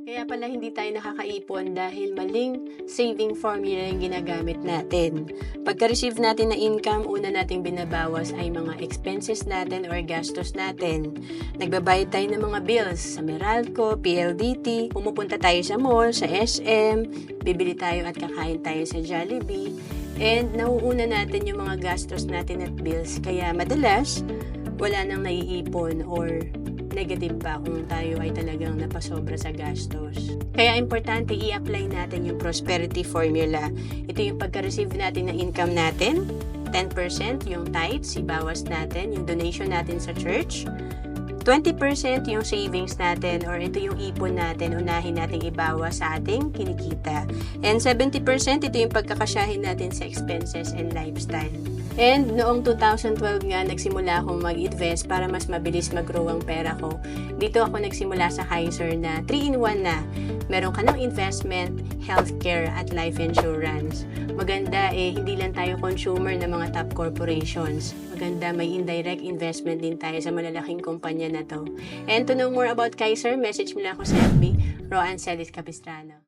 Kaya pala hindi tayo nakakaipon dahil maling saving formula yung ginagamit natin. Pagka-receive natin na income, una nating binabawas ay mga expenses natin or gastos natin. Nagbabayad tayo ng mga bills sa Meralco, PLDT, pumupunta tayo sa mall, sa SM, bibili tayo at kakain tayo sa Jollibee, and nauuna natin yung mga gastos natin at bills. Kaya madalas, wala nang naiipon or negative pa kung tayo ay talagang napasobra sa gastos. Kaya importante i-apply natin yung prosperity formula. Ito yung pagka-receive natin ng income natin, 10% yung tithes, ibawas natin, yung donation natin sa church, 20% yung savings natin or ito yung ipon natin, unahin natin ibawas sa ating kinikita. And 70% ito yung pagkakasyahin natin sa expenses and lifestyle. And noong 2012 nga, nagsimula akong mag-invest para mas mabilis mag-grow ang pera ko. Dito ako nagsimula sa Kaiser na 3-in-1 na. Meron ka ng investment, healthcare, at life insurance. Maganda hindi lang tayo consumer ng mga top corporations. Maganda, may indirect investment din tayo sa malalaking kumpanya na to. And to know more about Kaiser, message mo lang ako sa FB, Roan Celis Capistrano.